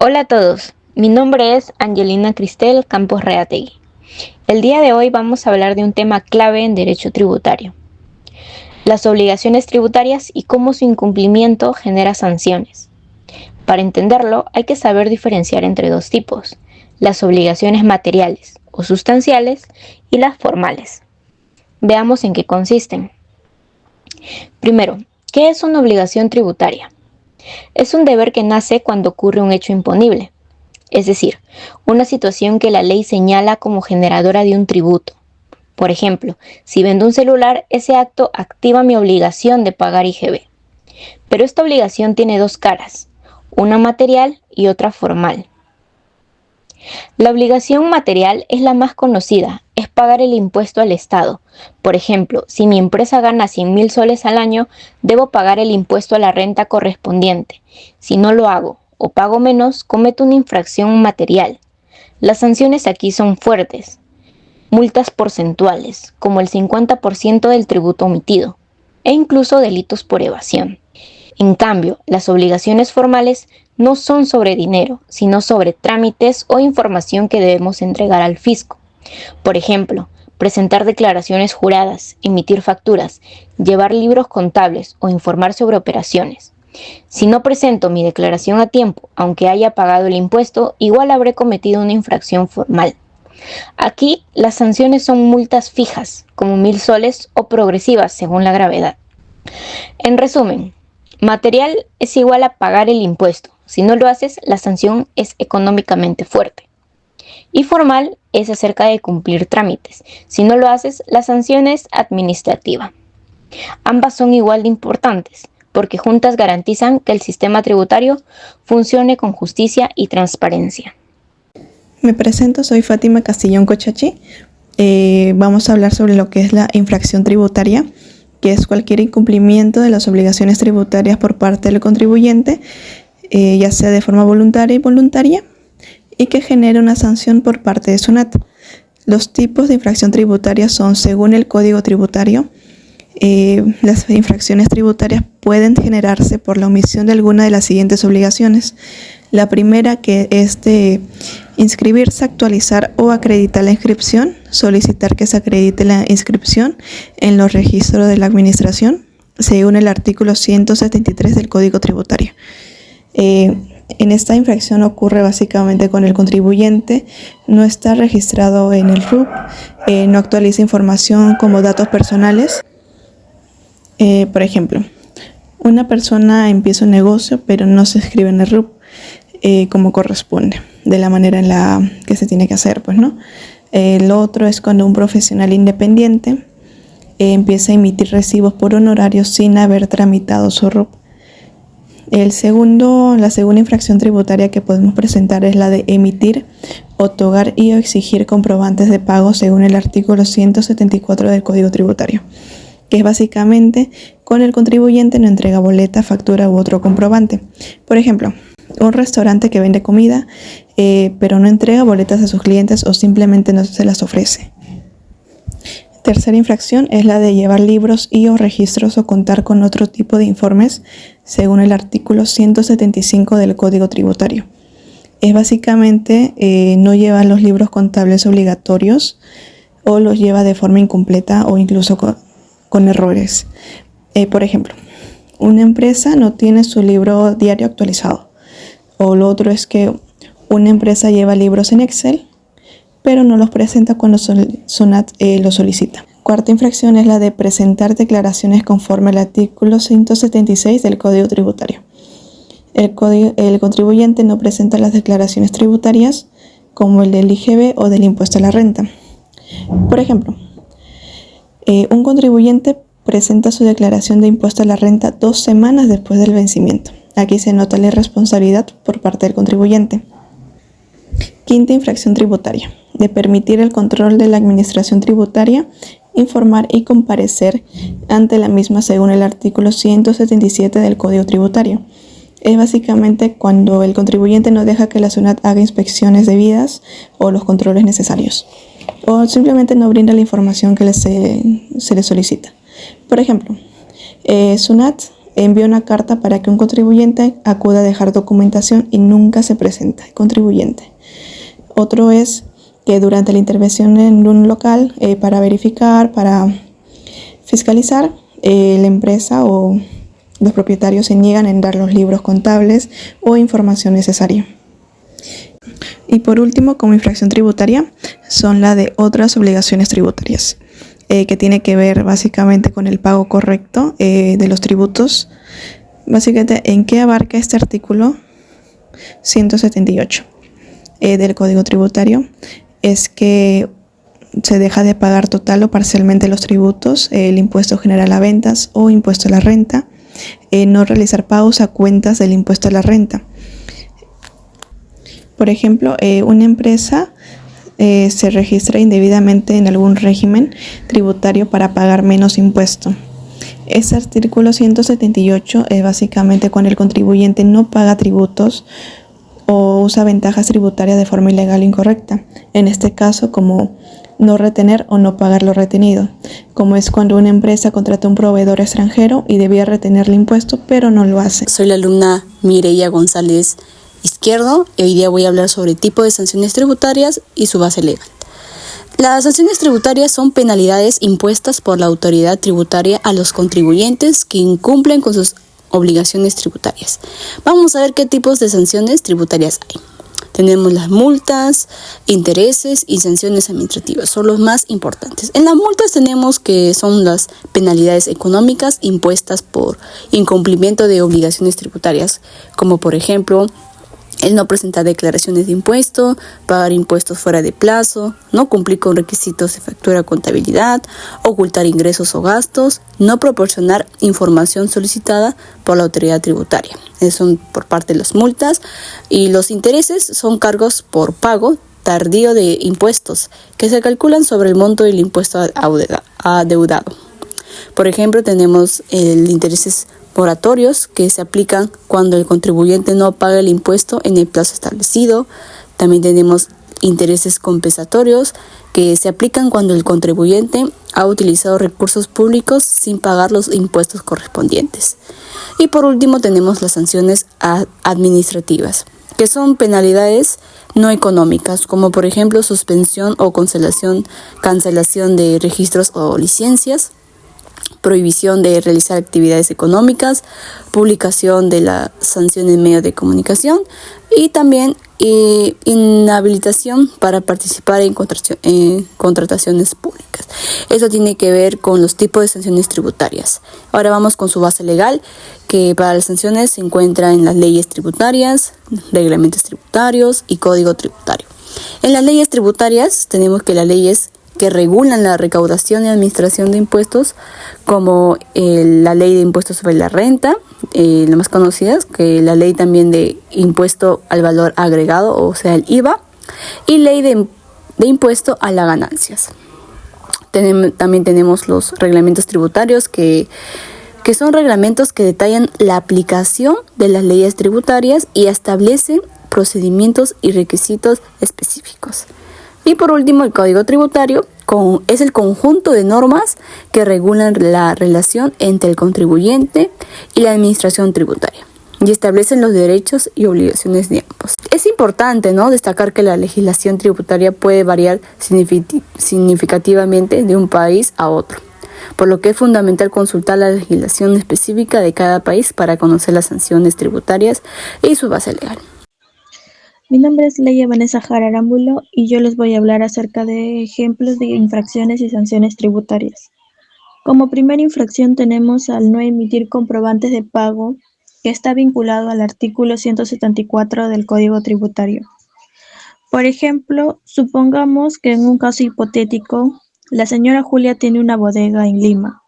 Hola a todos, mi nombre es Angelina Cristel Campos Reategui. El día de hoy vamos a hablar de un tema clave en derecho tributario: las obligaciones tributarias y cómo su incumplimiento genera sanciones. Para entenderlo, hay que saber diferenciar entre dos tipos: las obligaciones materiales o sustanciales y las formales. Veamos en qué consisten. Primero, ¿qué es una obligación tributaria? Es un deber que nace cuando ocurre un hecho imponible, es decir, una situación que la ley señala como generadora de un tributo. Por ejemplo, si vendo un celular, ese acto activa mi obligación de pagar IGB. Pero esta obligación tiene dos caras, una material y otra formal. La obligación material es la más conocida, es pagar el impuesto al Estado. Por ejemplo, si mi empresa gana 100.000 soles al año, debo pagar el impuesto a la renta correspondiente. Si no lo hago o pago menos, cometo una infracción material. Las sanciones aquí son fuertes: multas porcentuales, como el 50% del tributo omitido, e incluso delitos por evasión. En cambio, las obligaciones formales no son sobre dinero, sino sobre trámites o información que debemos entregar al fisco. Por ejemplo, presentar declaraciones juradas, emitir facturas, llevar libros contables o informar sobre operaciones. Si no presento mi declaración a tiempo, aunque haya pagado el impuesto, igual habré cometido una infracción formal. Aquí las sanciones son multas fijas, como 1.000 soles, o progresivas según la gravedad. En resumen, material es igual a pagar el impuesto. Si no lo haces, la sanción es económicamente fuerte. Y formal es acerca de cumplir trámites. Si no lo haces, la sanción es administrativa. Ambas son igual de importantes, porque juntas garantizan que el sistema tributario funcione con justicia y transparencia. Me presento, soy Fátima Castillón Cochachi. Vamos a hablar sobre lo que es la infracción tributaria, que es cualquier incumplimiento de las obligaciones tributarias por parte del contribuyente, ya sea de forma voluntaria y voluntaria, y que genere una sanción por parte de SUNAT. Los tipos de infracción tributaria son, según el Código Tributario, las infracciones tributarias pueden generarse por la omisión de alguna de las siguientes obligaciones. La primera, que es de inscribirse, actualizar o acreditar la inscripción, solicitar que se acredite la inscripción en los registros de la administración, según el artículo 173 del Código Tributario. En esta infracción ocurre básicamente con el contribuyente no está registrado en el RUP, no actualiza información como datos personales. Por ejemplo, una persona empieza un negocio pero no se inscribe en el RUP como corresponde, de la manera en la que se tiene que hacer, pues, ¿no? Lo otro es cuando un profesional independiente empieza a emitir recibos por honorarios sin haber tramitado su RUP. La segunda infracción tributaria que podemos presentar es la de emitir, otorgar y exigir comprobantes de pago según el artículo 174 del Código Tributario, que es básicamente cuando el contribuyente no entrega boleta, factura u otro comprobante. Por ejemplo, un restaurante que vende comida, pero no entrega boletas a sus clientes o simplemente no se las ofrece. Tercera infracción es la de llevar libros y o registros o contar con otro tipo de informes según el artículo 175 del Código Tributario. Es básicamente no llevar los libros contables obligatorios o los lleva de forma incompleta o incluso con errores. Por ejemplo, una empresa no tiene su libro diario actualizado. O lo otro es que una empresa lleva libros en Excel, pero no los presenta cuando SUNAT lo solicita. Cuarta infracción es la de presentar declaraciones conforme al artículo 176 del Código Tributario. El contribuyente no presenta las declaraciones tributarias como el del IGB o del impuesto a la renta. Por ejemplo, un contribuyente presenta su declaración de impuesto a la renta 2 semanas después del vencimiento. Aquí se nota la irresponsabilidad por parte del contribuyente. Quinta infracción tributaria, de permitir el control de la administración tributaria, informar y comparecer ante la misma según el artículo 177 del Código Tributario. Es básicamente cuando el contribuyente no deja que la SUNAT haga inspecciones debidas o los controles necesarios, o simplemente no brinda la información que se le solicita. Por ejemplo, SUNAT envía una carta para que un contribuyente acuda a dejar documentación y nunca se presenta el contribuyente. Otro es que durante la intervención en un local, para verificar, para fiscalizar, la empresa o los propietarios se niegan en dar los libros contables o información necesaria. Y por último, como infracción tributaria, son la de otras obligaciones tributarias, que tiene que ver básicamente con el pago correcto de los tributos. Básicamente, ¿en qué abarca este artículo 178 del Código Tributario? Es que se deja de pagar total o parcialmente los tributos, el impuesto general a ventas o impuesto a la renta, no realizar pagos a cuentas del impuesto a la renta. Por ejemplo, una empresa se registra indebidamente en algún régimen tributario para pagar menos impuesto. Este artículo 178 es básicamente cuando el contribuyente no paga tributos o usa ventajas tributarias de forma ilegal o incorrecta. En este caso, como no retener o no pagar lo retenido, como es cuando una empresa contrata un proveedor extranjero y debía retener el impuesto, pero no lo hace. Soy la alumna Mireia González Izquierdo y hoy día voy a hablar sobre el tipo de sanciones tributarias y su base legal. Las sanciones tributarias son penalidades impuestas por la autoridad tributaria a los contribuyentes que incumplen con sus obligaciones tributarias. Vamos a ver qué tipos de sanciones tributarias hay. Tenemos las multas, intereses y sanciones administrativas, son los más importantes. En las multas tenemos que son las penalidades económicas impuestas por incumplimiento de obligaciones tributarias, como por ejemplo el no presentar declaraciones de impuesto, pagar impuestos fuera de plazo, no cumplir con requisitos de factura o contabilidad, ocultar ingresos o gastos, no proporcionar información solicitada por la autoridad tributaria. Eso son por parte de las multas. Y los intereses son cargos por pago tardío de impuestos que se calculan sobre el monto del impuesto adeudado. Por ejemplo, tenemos el intereses moratorios que se aplican cuando el contribuyente no paga el impuesto en el plazo establecido. También tenemos intereses compensatorios que se aplican cuando el contribuyente ha utilizado recursos públicos sin pagar los impuestos correspondientes. Y por último tenemos las sanciones administrativas, que son penalidades no económicas, como por ejemplo suspensión o cancelación de registros o licencias, prohibición de realizar actividades económicas, publicación de la sanción en medios de comunicación y también inhabilitación para participar en contrataciones públicas. Eso tiene que ver con los tipos de sanciones tributarias. Ahora vamos con su base legal, que para las sanciones se encuentra en las leyes tributarias, reglamentos tributarios y código tributario. En las leyes tributarias tenemos que las leyes que regulan la recaudación y administración de impuestos, como la ley de impuestos sobre la renta, la más conocida, que la ley también de impuesto al valor agregado, o sea el IVA, y ley de impuesto a las ganancias. También tenemos los reglamentos tributarios que son reglamentos que detallan la aplicación de las leyes tributarias y establecen procedimientos y requisitos específicos. Y por último, el Código Tributario es el conjunto de normas que regulan la relación entre el contribuyente y la administración tributaria y establecen los derechos y obligaciones de ambos. Es importante, destacar que la legislación tributaria puede variar significativamente de un país a otro, por lo que es fundamental consultar la legislación específica de cada país para conocer las sanciones tributarias y su base legal. Mi nombre es Leia Vanessa Jara Arámbulo y yo les voy a hablar acerca de ejemplos de infracciones y sanciones tributarias. Como primera infracción tenemos al no emitir comprobantes de pago, que está vinculado al artículo 174 del Código Tributario. Por ejemplo, supongamos que en un caso hipotético, la señora Julia tiene una bodega en Lima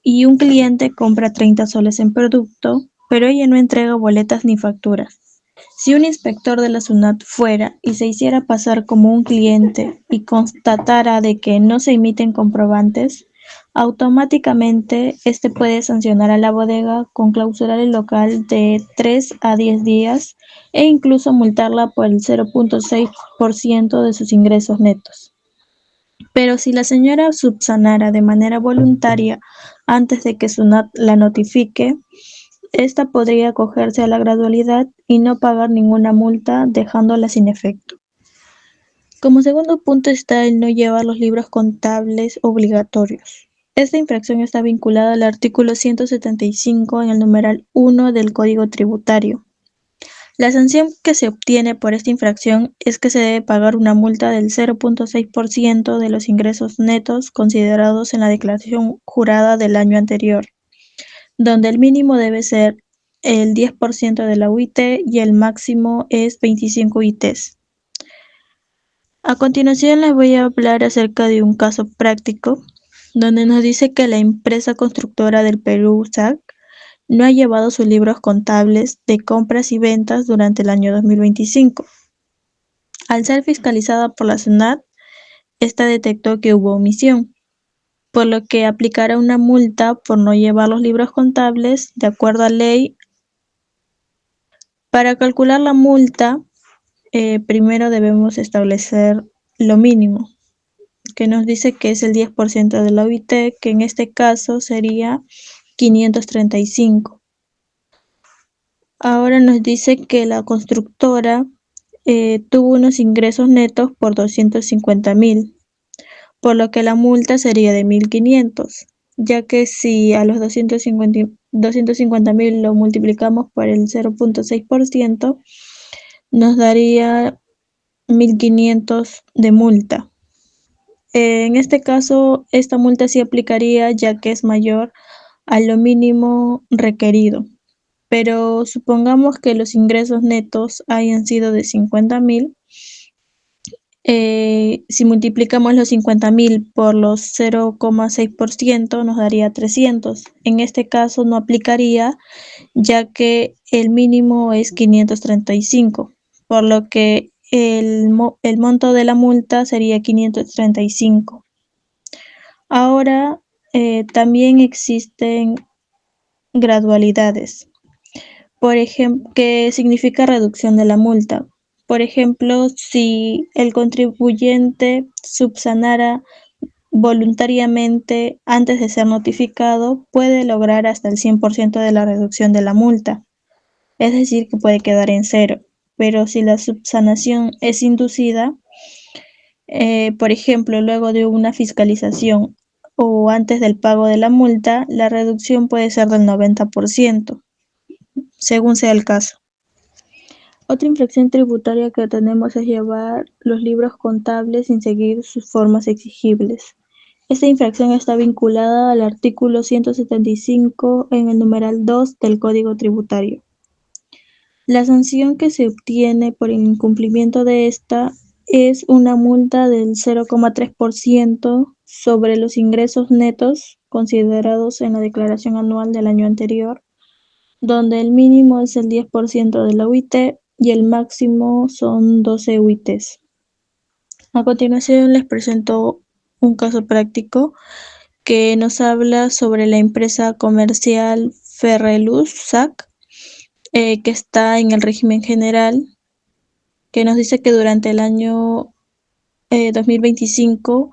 y un cliente compra 30 soles en producto, pero ella no entrega boletas ni facturas. Si un inspector de la SUNAT fuera y se hiciera pasar como un cliente y constatara de que no se emiten comprobantes, automáticamente este puede sancionar a la bodega con clausurar el local de 3 a 10 días e incluso multarla por el 0.6% de sus ingresos netos. Pero si la señora subsanara de manera voluntaria antes de que SUNAT la notifique, esta podría acogerse a la gradualidad y no pagar ninguna multa, dejándola sin efecto. Como segundo punto está el no llevar los libros contables obligatorios. Esta infracción está vinculada al artículo 175 en el numeral 1 del Código Tributario. La sanción que se obtiene por esta infracción es que se debe pagar una multa del 0.6% de los ingresos netos considerados en la declaración jurada del año anterior, donde el mínimo debe ser el 10% de la UIT y el máximo es 25 UITs. A continuación les voy a hablar acerca de un caso práctico donde nos dice que la empresa constructora del Perú, SAC, no ha llevado sus libros contables de compras y ventas durante el año 2025. Al ser fiscalizada por la SUNAT, esta detectó que hubo omisión, por lo que aplicará una multa por no llevar los libros contables de acuerdo a ley. Para calcular la multa, primero debemos establecer lo mínimo, que nos dice que es el 10% de la UIT, que en este caso sería 535. Ahora nos dice que la constructora tuvo unos ingresos netos por 250.000, por lo que la multa sería de 1.500, ya que si a los 250.000 lo multiplicamos por el 0.6%, nos daría 1.500 de multa. En este caso, esta multa sí aplicaría ya que es mayor a lo mínimo requerido. Pero supongamos que los ingresos netos hayan sido de 50.000. Si multiplicamos los 50.000 por los 0,6% nos daría 300. En este caso no aplicaría ya que el mínimo es 535, por lo que el monto de la multa sería 535. Ahora también existen gradualidades, por ejemplo, que significa reducción de la multa. Por ejemplo, si el contribuyente subsanara voluntariamente antes de ser notificado, puede lograr hasta el 100% de la reducción de la multa, es decir, que puede quedar en cero. Pero si la subsanación es inducida, por ejemplo, luego de una fiscalización o antes del pago de la multa, la reducción puede ser del 90%, según sea el caso. Otra infracción tributaria que tenemos es llevar los libros contables sin seguir sus formas exigibles. Esta infracción está vinculada al artículo 175 en el numeral 2 del Código Tributario. La sanción que se obtiene por el incumplimiento de esta es una multa del 0,3% sobre los ingresos netos considerados en la declaración anual del año anterior, donde el mínimo es el 10% de la UIT y el máximo son 12 UITs. A continuación les presento un caso práctico que nos habla sobre la empresa comercial Ferreluz SAC, que está en el régimen general, que nos dice que durante el año 2025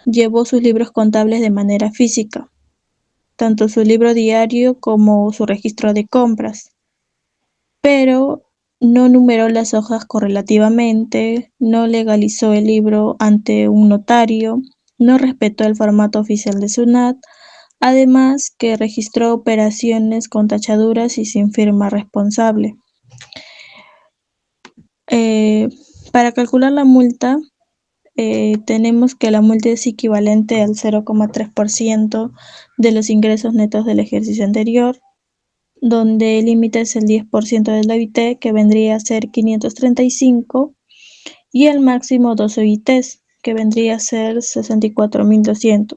llevó sus libros contables de manera física, tanto su libro diario como su registro de compras, pero no numeró las hojas correlativamente, no legalizó el libro ante un notario, no respetó el formato oficial de SUNAT, además que registró operaciones con tachaduras y sin firma responsable. Para calcular la multa, tenemos que la multa es equivalente al 0,3% de los ingresos netos del ejercicio anterior, donde el límite es el 10% del OIT, que vendría a ser 535, y el máximo 2 OITs, que vendría a ser 64.200.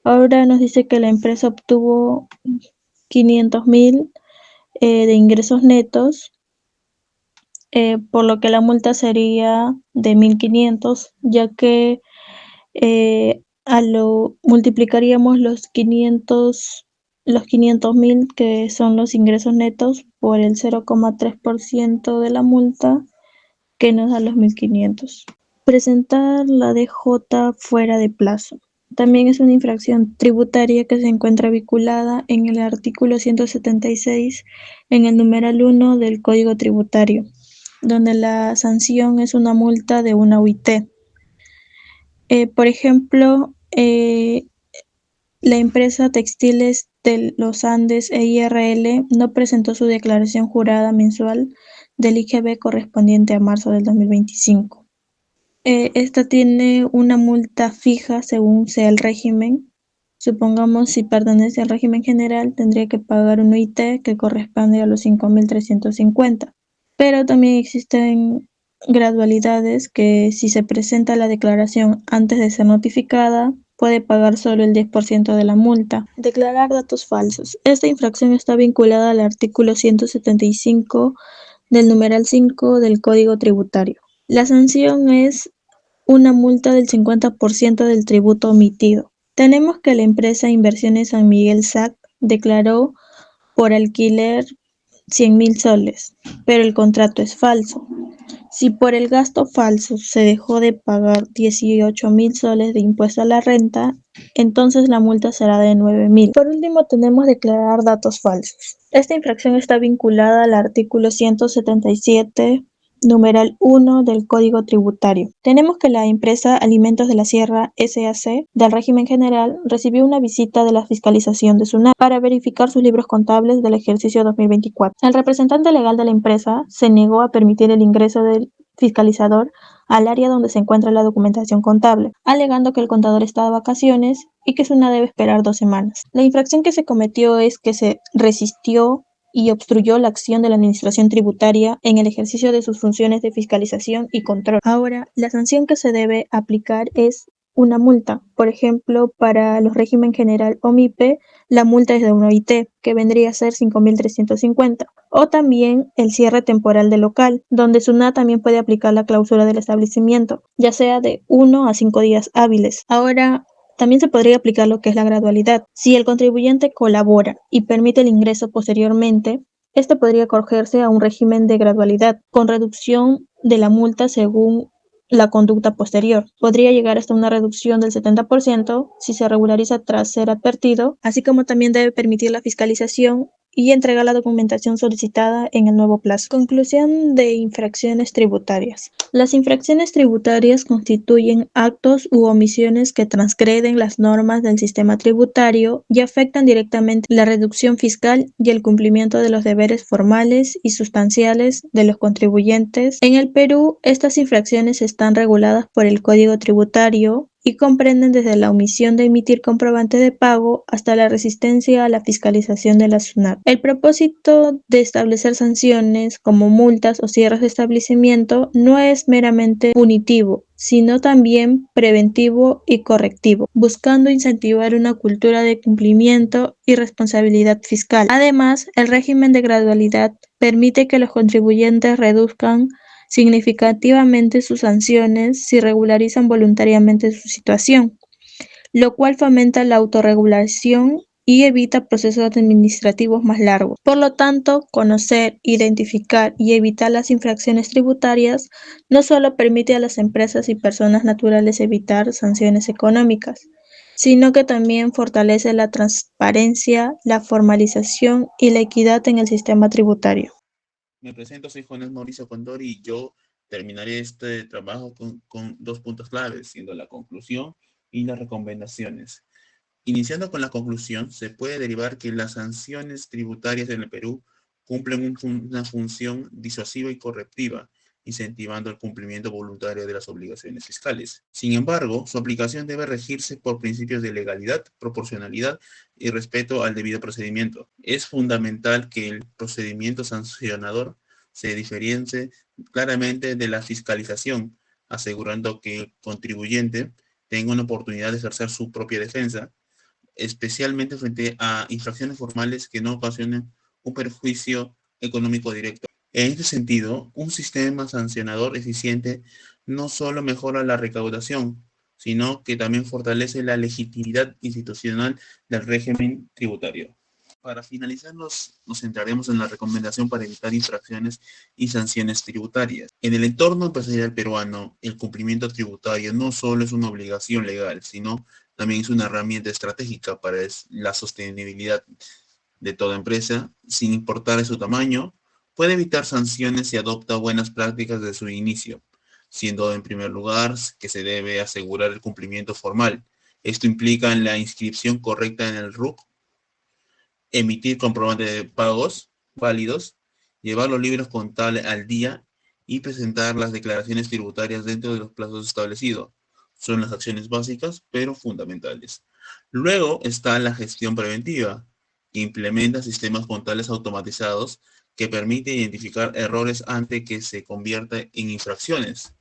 Ahora nos dice que la empresa obtuvo 500.000 de ingresos netos, por lo que la multa sería de 1.500, ya que multiplicaríamos los 500.000, que son los ingresos netos, por el 0,3% de la multa, que nos da los 1.500. Presentar la DJ fuera de plazo. también es una infracción tributaria que se encuentra vinculada en el artículo 176, en el numeral 1 del Código Tributario, donde la sanción es una multa de una UIT. Por ejemplo, la empresa Textiles de los Andes EIRL no presentó su declaración jurada mensual del IGB correspondiente a marzo del 2025. Esta tiene una multa fija según sea el régimen. Supongamos, si pertenece al régimen general, tendría que pagar un UIT que corresponde a los 5.350. Pero también existen gradualidades que, si se presenta la declaración antes de ser notificada, puede pagar solo el 10% de la multa. Declarar datos falsos. Esta infracción está vinculada al artículo 175 del numeral 5 del Código Tributario. La sanción es una multa del 50% del tributo omitido. Tenemos que la empresa Inversiones San Miguel SAC declaró por alquiler 100.000 soles, pero el contrato es falso. Si por el gasto falso se dejó de pagar 18.000 soles de impuesto a la renta, entonces la multa será de 9.000. Por último, tenemos declarar datos falsos. Esta infracción está vinculada al artículo 177, numeral 1 del Código Tributario. Tenemos que la empresa Alimentos de la Sierra SAC del régimen general recibió una visita de la fiscalización de SUNAT para verificar sus libros contables del ejercicio 2024. El representante legal de la empresa se negó a permitir el ingreso del fiscalizador al área donde se encuentra la documentación contable, alegando que el contador está de vacaciones y que SUNAT debe esperar 2 semanas. La infracción que se cometió es que se resistió y obstruyó la acción de la Administración Tributaria en el ejercicio de sus funciones de fiscalización y control. Ahora, la sanción que se debe aplicar es una multa. Por ejemplo, para los régimen general o MIPE, la multa es de una OIT, que vendría a ser 5.350. O también el cierre temporal del local, donde SUNAT también puede aplicar la clausura del establecimiento, ya sea de 1 a 5 días hábiles. Ahora, también se podría aplicar lo que es la gradualidad. Si el contribuyente colabora y permite el ingreso posteriormente, este podría acogerse a un régimen de gradualidad, con reducción de la multa según la conducta posterior. Podría llegar hasta una reducción del 70% si se regulariza tras ser advertido, así como también debe permitir la fiscalización y entregar la documentación solicitada en el nuevo plazo. Conclusión de infracciones tributarias. Las infracciones tributarias constituyen actos u omisiones que transgreden las normas del sistema tributario y afectan directamente la reducción fiscal y el cumplimiento de los deberes formales y sustanciales de los contribuyentes. En el Perú, estas infracciones están reguladas por el Código Tributario y comprenden desde la omisión de emitir comprobante de pago hasta la resistencia a la fiscalización de la SUNAT. El propósito de establecer sanciones como multas o cierres de establecimiento no es meramente punitivo, sino también preventivo y correctivo, buscando incentivar una cultura de cumplimiento y responsabilidad fiscal. Además, el régimen de gradualidad permite que los contribuyentes reduzcan significativamente sus sanciones si regularizan voluntariamente su situación, lo cual fomenta la autorregulación y evita procesos administrativos más largos. Por lo tanto, conocer, identificar y evitar las infracciones tributarias no solo permite a las empresas y personas naturales evitar sanciones económicas, sino que también fortalece la transparencia, la formalización y la equidad en el sistema tributario. Me presento, soy Jonas Mauricio Condori y yo terminaré este trabajo con 2 puntos claves, siendo la conclusión y las recomendaciones. Iniciando con la conclusión, se puede derivar que las sanciones tributarias en el Perú cumplen una función disuasiva y correctiva, incentivando el cumplimiento voluntario de las obligaciones fiscales. Sin embargo, su aplicación debe regirse por principios de legalidad, proporcionalidad y respeto al debido procedimiento. Es fundamental que el procedimiento sancionador se diferencie claramente de la fiscalización, asegurando que el contribuyente tenga una oportunidad de ejercer su propia defensa, especialmente frente a infracciones formales que no ocasionen un perjuicio económico directo. En este sentido, un sistema sancionador eficiente no solo mejora la recaudación, sino que también fortalece la legitimidad institucional del régimen tributario. Para finalizar, nos centraremos en la recomendación para evitar infracciones y sanciones tributarias. En el entorno empresarial peruano, el cumplimiento tributario no solo es una obligación legal, sino También es una herramienta estratégica para la sostenibilidad de toda empresa, sin importar su tamaño. Puede evitar sanciones si adopta buenas prácticas desde su inicio, siendo en primer lugar que se debe asegurar el cumplimiento formal. Esto implica en la inscripción correcta en el RUC, emitir comprobantes de pagos válidos, llevar los libros contables al día y presentar las declaraciones tributarias dentro de los plazos establecidos. Son las acciones básicas, pero fundamentales. Luego está la gestión preventiva, que implementa sistemas contables automatizados que permite identificar errores antes que se convierta en infracciones,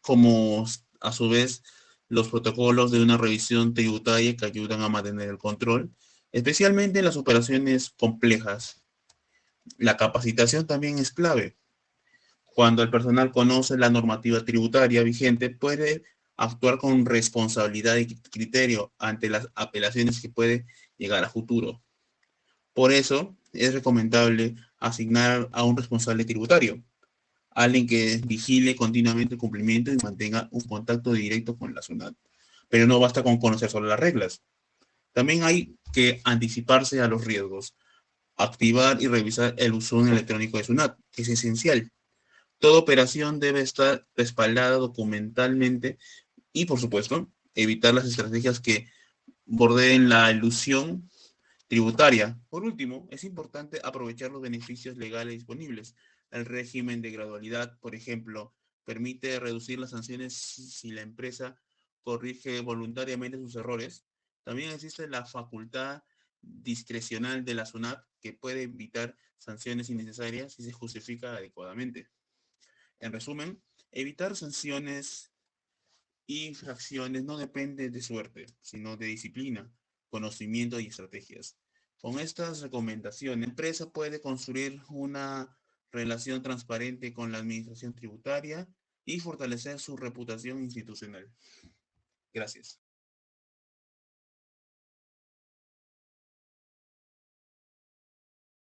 como a su vez los protocolos de una revisión tributaria que ayudan a mantener el control, especialmente en las operaciones complejas. La capacitación también es clave. Cuando el personal conoce la normativa tributaria vigente, puede actuar con responsabilidad y criterio ante las apelaciones que puede llegar a futuro. Por eso, es recomendable asignar a un responsable tributario, alguien que vigile continuamente el cumplimiento y mantenga un contacto directo con la SUNAT. Pero no basta con conocer solo las reglas. También hay que anticiparse a los riesgos, activar y revisar el buzón electrónico de SUNAT. Es esencial. Toda operación debe estar respaldada documentalmente y, por supuesto, evitar las estrategias que bordeen la ilusión tributaria. Por último, es importante aprovechar los beneficios legales disponibles. El régimen de gradualidad, por ejemplo, permite reducir las sanciones si la empresa corrige voluntariamente sus errores. También existe la facultad discrecional de la SUNAT que puede evitar sanciones innecesarias si se justifica adecuadamente. En resumen, evitar sanciones y infracciones no depende de suerte, sino de disciplina, conocimiento y estrategias. Con estas recomendaciones, la empresa puede construir una relación transparente con la administración tributaria y fortalecer su reputación institucional. Gracias.